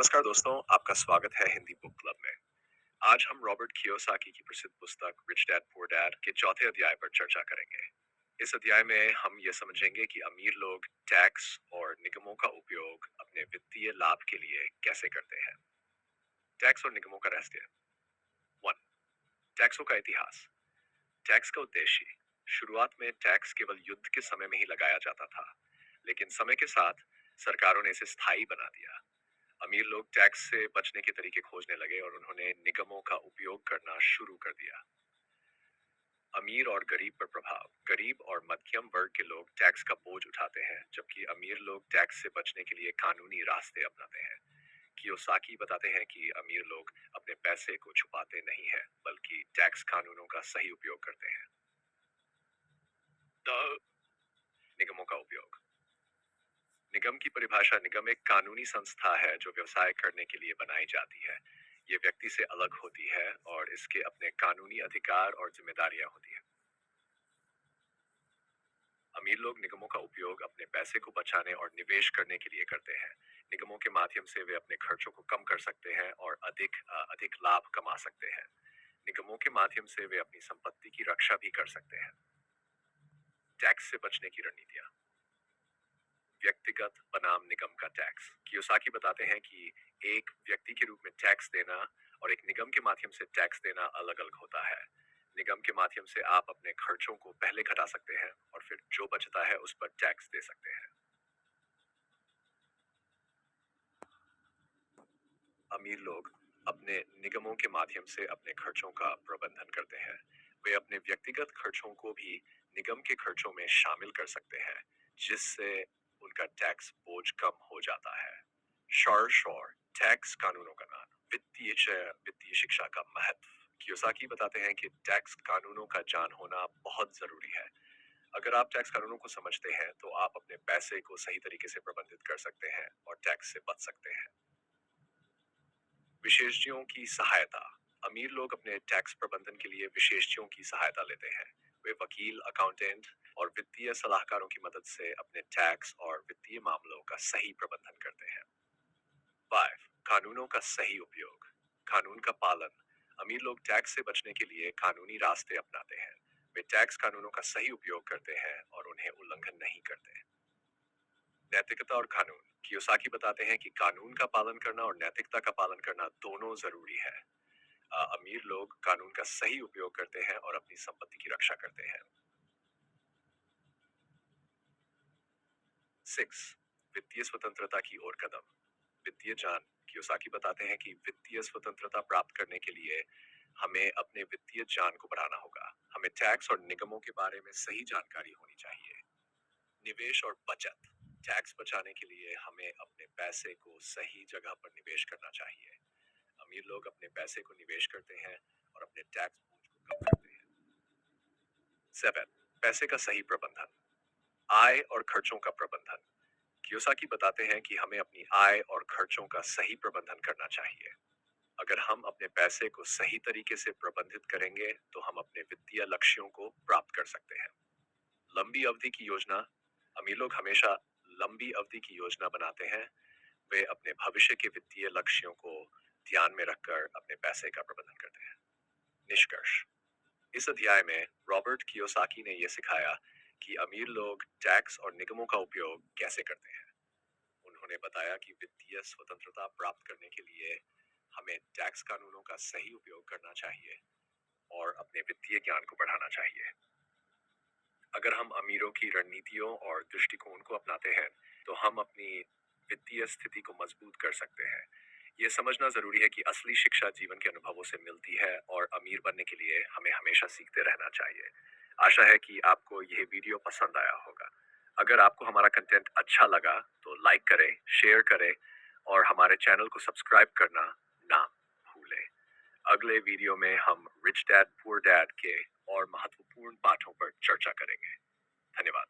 नमस्कार दोस्तों, आपका स्वागत है हिंदी बुक क्लब में। आज हम रॉबर्ट कियोसाकी की प्रसिद्ध पुस्तक रिच डैड पुअर डैड के चौथे अध्याय पर चर्चा करेंगे। इस अध्याय में हम ये समझेंगे कि अमीर लोग टैक्स और निगमों का उपयोग अपने वित्तीय लाभ के लिए कैसे करते हैं। टैक्स और निगमों का रहस्य। 1. टैक्सों का इतिहास। टैक्स का उद्देश्य। शुरुआत में टैक्स केवल युद्ध के समय में ही लगाया जाता था, लेकिन समय के साथ सरकारों ने इसे स्थायी बना दिया। अमीर लोग टैक्स से बचने के तरीके खोजने लगे और उन्होंने निगमों का उपयोग करना शुरू कर दिया। अमीर और गरीब पर प्रभाव। गरीब और मध्यम वर्ग के लोग टैक्स का बोझ उठाते हैं, जबकि अमीर लोग टैक्स से बचने के लिए कानूनी रास्ते अपनाते हैं। कियोसाकी बताते हैं कि अमीर लोग अपने पैसे को छुपाते नहीं हैं, बल्कि टैक्स कानूनों का सही उपयोग करते हैं। द निगमों का उपयोग। निगम की परिभाषा। निगम एक कानूनी संस्था है जो व्यवसाय करने के लिए बनाई जाती है। ये व्यक्ति से अलग होती है और इसके अपने कानूनी अधिकार और जिम्मेदारियां होती हैं। अमीर लोग निगमों का उपयोग अपने पैसे को बचाने और निवेश करने के लिए करते हैं। निगमों के माध्यम से वे अपने खर्चों को कम कर सकते हैं और अधिक लाभ कमा सकते हैं। निगमों के माध्यम से वे अपनी संपत्ति की रक्षा भी कर सकते हैं। टैक्स से बचने की रणनीतियां। व्यक्तिगत बनाम निगम का टैक्स। कियोसाकी बताते हैं कि एक व्यक्ति के रूप में टैक्स देना और एक निगम के माध्यम से टैक्स देना अलग अलग होता है। निगम के माध्यम से आप अपने खर्चों को पहले घटा सकते हैं और फिर जो बचता है उस पर टैक्स दे सकते हैं। अमीर लोग अपने निगमों के माध्यम से अपने खर्चों का प्रबंधन करते हैं। वे अपने व्यक्तिगत खर्चों को भी निगम के खर्चों में शामिल कर सकते हैं, जिससे उनका टैक्स बोझ कम हो जाता है। शॉर टैक्स कानूनों का ज्ञान। वित्तीय शिक्षा का महत्व। कियोसाकी बताते हैं कि टैक्स कानूनों का जान होना बहुत जरूरी है। अगर आप टैक्स कानूनों को समझते हैं तो आप अपने पैसे को सही तरीके से प्रबंधित कर सकते हैं और टैक्स से बच सकते हैं। विशेषज्ञों की सहायता। अमीर लोग अपने टैक्स प्रबंधन के लिए विशेषज्ञों की सहायता लेते हैं। वे वकील, अकाउंटेंट और वित्तीय सलाहकारों की मदद से अपने टैक्स और वित्तीय मामलों का सही प्रबंधन करते हैं। 5. कानूनों का सही उपयोग। कानून का पालन। अमीर लोग टैक्स से बचने के लिए कानूनी रास्ते अपनाते हैं। वे टैक्स कानूनों का सही उपयोग करते हैं और उन्हें उल्लंघन नहीं करते। नैतिकता और कानून। कियोसाकी बताते हैं कि कानून का पालन करना और नैतिकता का पालन करना दोनों जरूरी है। अमीर लोग कानून का सही उपयोग करते हैं और अपनी संपत्ति की रक्षा करते हैं। 6. वित्तीय स्वतंत्रता की ओर कदम। वित्तीय ज्ञान। कियोसाकी बताते हैं कि वित्तीय स्वतंत्रता प्राप्त करने के लिए हमें अपने वित्तीय ज्ञान को बढ़ाना होगा। हमें टैक्स और निगमों के बारे में सही जानकारी होनी चाहिए। निवेश और बचत। टैक्स बचाने के लिए हमें अपने पैसे को सही जगह पर निवेश करना चाहिए। अमीर लोग अपने पैसे को निवेश करते हैं और अपने टैक्स बोझ को कम करते हैं। 7. पैसे का सही प्रबंधन। आय और खर्चों का प्रबंधन। कियोसाकी बताते हैं कि हमें अपनी आय और खर्चों का सही प्रबंधन करना चाहिए। अगर हम अपने पैसे को सही तरीके से प्रबंधित करेंगे तो हम अपने वित्तीय लक्ष्यों को प्राप्त कर सकते हैं। लंबी अवधि की योजना। अमीर लोग हमेशा लंबी अवधि की योजना बनाते हैं। वे अपने भविष्य के वित्तीय लक्ष्यों को ध्यान में रखकर अपने पैसे का प्रबंधन करते हैं। निष्कर्ष। इस अध्याय में रॉबर्ट कियोसाकी ने यह सिखाया कि अमीर लोग टैक्स और निगमों का उपयोग कैसे करते हैं। उन्होंने बताया कि वित्तीय स्वतंत्रता प्राप्त करने के लिए हमें टैक्स कानूनों का सही उपयोग करना चाहिए और अपने वित्तीय ज्ञान को बढ़ाना चाहिए। अगर हम अमीरों की रणनीतियों और दृष्टिकोण को अपनाते हैं तो हम अपनी वित्तीय स्थिति को मजबूत कर सकते हैं। ये समझना जरूरी है कि असली शिक्षा जीवन के अनुभवों से मिलती है और अमीर बनने के लिए हमें हमेशा सीखते रहना चाहिए। आशा है कि आपको यह वीडियो पसंद आया होगा। अगर आपको हमारा कंटेंट अच्छा लगा तो लाइक करें, शेयर करें और हमारे चैनल को सब्सक्राइब करना ना भूलें। अगले वीडियो में हम रिच डैड पुअर डैड के और महत्वपूर्ण पाठों पर चर्चा करेंगे। धन्यवाद।